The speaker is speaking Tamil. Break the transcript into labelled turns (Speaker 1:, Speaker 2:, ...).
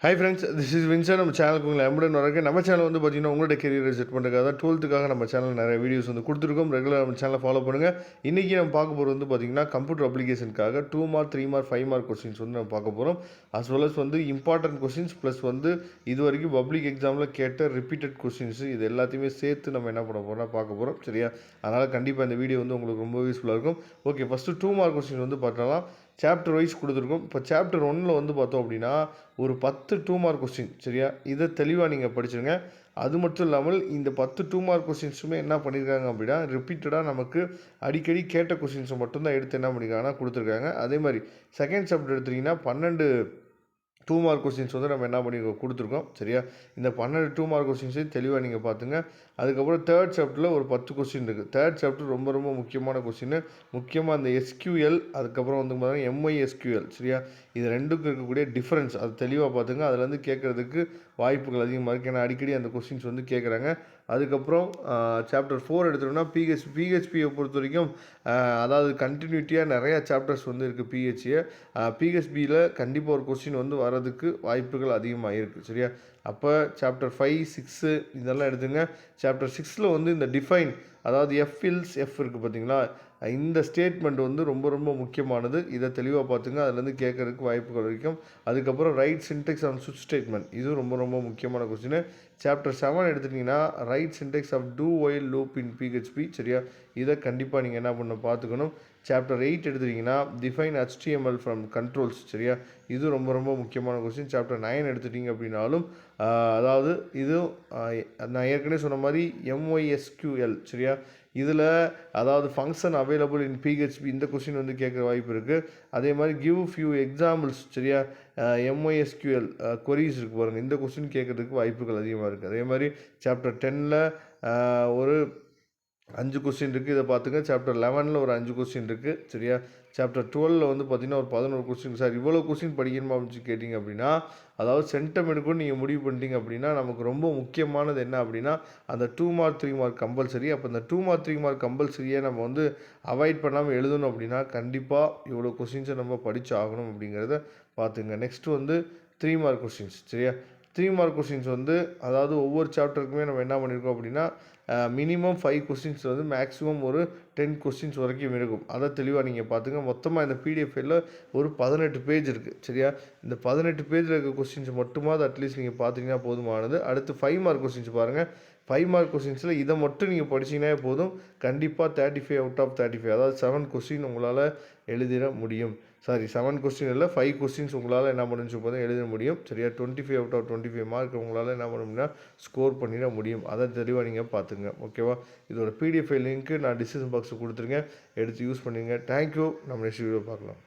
Speaker 1: Hi friends, this is Vinson. நம்ம சேனலுக்கு உங்களை எம்புடன் வரக்கு. நம்ம சேனல் வந்து பார்த்தீங்கன்னா உங்களோட கெரியரை செட் பண்ணுறதுக்காக 12th நம்ம சேனல் நிறைய வீடியோஸ் வந்து கொடுத்துருக்கோம். ரெகுலராக நம்ம சேனலை ஃபாலோ பண்ணுங்கள். இன்றைக்கி நம்ம பார்க்க போகிறது வந்து பார்த்தீங்கன்னா கம்ப்யூட்டர் அப்ளிகேஷனுக்காக 2 மார்க் 3 மார்க் 5 மார்க் கொஸ்டின்ஸ் வந்து நம்ம பார்க்க போகிறோம். அஸ் வெல் அஸ் வந்து இம்பார்ட்டன்ட் கொஸ்டின்ஸ் ப்ளஸ் வந்து இது வரைக்கும் பப்ளிக் எக்ஸாமில் கேட்ட ரிப்பீட்டட் கொஸ்டின்ஸ் இது எல்லாத்தையுமே சேர்த்து நம்ம என்ன பண்ண போகிறோம்னா பார்க்க போகிறோம். சரியா? அதனால் கண்டிப்பாக இந்த வீடியோ வந்து உங்களுக்கு ரொம்ப யூஸ்ஃபுல்லாக இருக்கும். ஓகே, ஃபஸ்ட்டு 2 மார்க் கொஸ்டின் வந்து பார்த்தலாம். சாப்டர் வைஸ் கொடுத்துருக்கோம். இப்போ சாப்டர் 1ல் வந்து பார்த்தோம் அப்படின்னா ஒரு 10 2 மார்க் கொஸ்டின். சரியா? இதை தெளிவாக நீங்கள் படிச்சுருங்க. அது மட்டும் இல்லாமல் இந்த 10 2 மார்க் கொஸ்டின்ஸுமே என்ன பண்ணியிருக்காங்க அப்படின்னா ரிப்பீட்டடாக நமக்கு அடிக்கடி கேட்ட கொஸ்டின்ஸை மட்டும்தான் எடுத்து என்ன பண்ணியிருக்காங்கன்னா கொடுத்துருக்காங்க. அதே மாதிரி செகண்ட் சாப்டர் எடுத்திங்கன்னா 12 2 மார்க் கொஸ்டின்ஸ் வந்து நம்ம என்ன பண்ணி கொடுத்துருக்கோம். சரியா? இந்த 12 2 மார்க் கொஸ்டின்ஸையும் தெளிவாக நீங்கள் பார்த்துங்க. அதுக்கப்புறம் தேர்ட் சாப்டரில் ஒரு 10 கொஸ்டின் இருக்குது. தேர்ட் சாப்டர் ரொம்ப ரொம்ப முக்கியமான கொஸ்டின். முக்கியமாக அந்த எஸ்கியூஎல், அதுக்கப்புறம் வந்து பார்த்தீங்கன்னா எம்ஐஎஸ்கியூஎல். சரியா? இது ரெண்டுக்கும் இருக்கக்கூடிய டிஃப்ரென்ஸ் அது தெளிவாக பார்த்துங்க. அதுலேருந்து கேட்குறதுக்கு வாய்ப்புகள் அதிகமாக இருக்குது. ஏன்னா அடிக்கடி அந்த கொஸ்டின்ஸ் வந்து கேட்குறாங்க. அதுக்கப்புறம் சாப்டர் 4 எடுத்துட்டோம்னா பிஹெச்பியை பொறுத்த வரைக்கும் அதாவது கண்டினியூட்டியாக நிறையா சாப்டர்ஸ் வந்து இருக்குது. பிஹெச்பியில் கண்டிப்பாக ஒரு கொஸ்டின் வந்து வரதுக்கு வாய்ப்புகள் அதிகமாக இருக்குது. சரியா? அப்போ சாப்டர் 5 6 இதெல்லாம் எடுத்துங்க. சாப்டர் 6ல் வந்து இந்த டிஃபைன், அதாவது எஃப்இல்ஸ் எஃப் இருக்குது பார்த்தீங்களா, இந்த ஸ்டேட்மெண்ட் வந்து ரொம்ப ரொம்ப முக்கியமானது. இதை தெளிவாக பார்த்துங்க. அதுலேருந்து கேட்கறதுக்கு வாய்ப்புகள் இருக்கும். அதுக்கப்புறம் ரைட் சின்டெக்ஸ் ஆன் சுவிட்ச் ஸ்டேட்மெண்ட், இதுவும் ரொம்ப ரொம்ப முக்கியமான கொஸ்டின். சாப்டர் 7 எடுத்துட்டிங்கன்னா write syntax of do while loop in PHP. சரியா? இதை கண்டிப்பாக நீங்கள் என்ன பண்ண பார்த்துக்கணும். சாப்டர் 8 எடுத்துட்டிங்கன்னா டிஃபைன் HTML ஃப்ரம் கண்ட்ரோல்ஸ். சரியா? இது ரொம்ப ரொம்ப முக்கியமான கொஸ்டின். சாப்டர் 9 எடுத்துட்டிங்க அப்படின்னாலும் அதாவது இது நான் ஏற்கனவே சொன்ன மாதிரி MySQL. சரியா? இதில் அதாவது ஃபங்க்ஷன் அவைலபிள் இன் பிஹெச்பி, இந்த கொஸ்டின் வந்து கேட்குற வாய்ப்பு இருக்குது. அதே மாதிரி கிவ் ஃபியூ எக்ஸாம்பிள்ஸ். சரியா? MySQL கொரீஸ் இருக்குது பாருங்கள், இந்த கொஸ்டின் கேட்குறதுக்கு வாய்ப்புகள் அதிகமாக இருக்குது. அதே மாதிரி சாப்டர் 10ல் ஒரு 5 கொஸ்டின் இருக்குது. இதை பார்த்துங்க. சாப்டர் 11ல் ஒரு 5 கொஸ்டின் இருக்குது. சரியா? சாப்டர் 12ல் வந்து பார்த்திங்கன்னா ஒரு 11 கொஸ்டின். சார் இவ்வளோ கொஸ்டின் படிக்கணுமா அப்படின்னு கேட்டிங்க அப்படின்னா, அதாவது சென்டமெண்ட்டுக்கும் நீங்கள் முடிவு பண்ணிட்டீங்க அப்படின்னா நமக்கு ரொம்ப முக்கியமானது என்ன அப்படின்னா அந்த 2 மார்க் 3 மார்க் கம்பல்சரி. அப்போ இந்த 2 மார்க் 3 மார்க் கம்பல்சரியை நம்ம வந்து அவாய்ட் பண்ணாமல் எழுதணும் அப்படின்னா கண்டிப்பாக இவ்வளோ கொஸ்டின்ஸை நம்ம படித்து ஆகணும் அப்படிங்கிறத பார்த்துங்க. நெக்ஸ்ட்டு வந்து 3 மார்க் கொஸ்டின்ஸ். சரியா? 3 மார்க் கொஸ்டின்ஸ் வந்து அதாவது ஒவ்வொரு சாப்டருக்குமே நம்ம என்ன பண்ணியிருக்கோம் அப்படின்னா மினிமம் 5 கொஸ்டின்ஸ் வந்து மேக்ஸிமம் ஒரு 10 கொஸ்டின்ஸ் வரைக்கும் இருக்கும். அதை தெளிவாக நீங்கள் பார்த்துங்க. மொத்தமாக இந்த பிடிஎஃப் ஃபைலில் ஒரு 18 பேஜ் இருக்குது. சரியா? இந்த 18 பேஜில் இருக்க கொஸ்டின்ஸ் மட்டுமாவது அட்லீஸ்ட் நீங்கள் பார்த்தீங்கன்னா போதுமானது. அடுத்து 5 மார்க் கொஸ்டின்ஸ் பாருங்கள். 5 மார்க் கொஸ்டின்ஸில் இதை மட்டும் நீங்கள் படிச்சிங்கன்னா போதும். கண்டிப்பாக 35 அவுட் ஆஃப் 35, அதாவது 7 கொஸ்டின் உங்களால் எழுதிட முடியும். 7 கொஸ்டின் இல்லை, 5 கொஸ்டின்ஸ் உங்களால் என்ன பண்ணுச்சு போதும் எழுத முடியும். சரியா? 25 அவுட் ஆஃப் 25 மார்க் உங்களால் என்ன பண்ண முடியும்னா ஸ்கோர் பண்ணிட முடியும். அதை தெளிவாக நீங்கள் பார்த்துங்க. ஓகேவா? இதோட பிடிஎஃப் லிங்க்கு நான் டிஸ்கிரிப்ஷன் பாக்ஸில் கொடுத்துருங்க. எடுத்து யூஸ் பண்ணுங்க. தேங்க்யூ. நம்ம நெக்ஸ்ட் வீடியோ பார்க்கலாம்.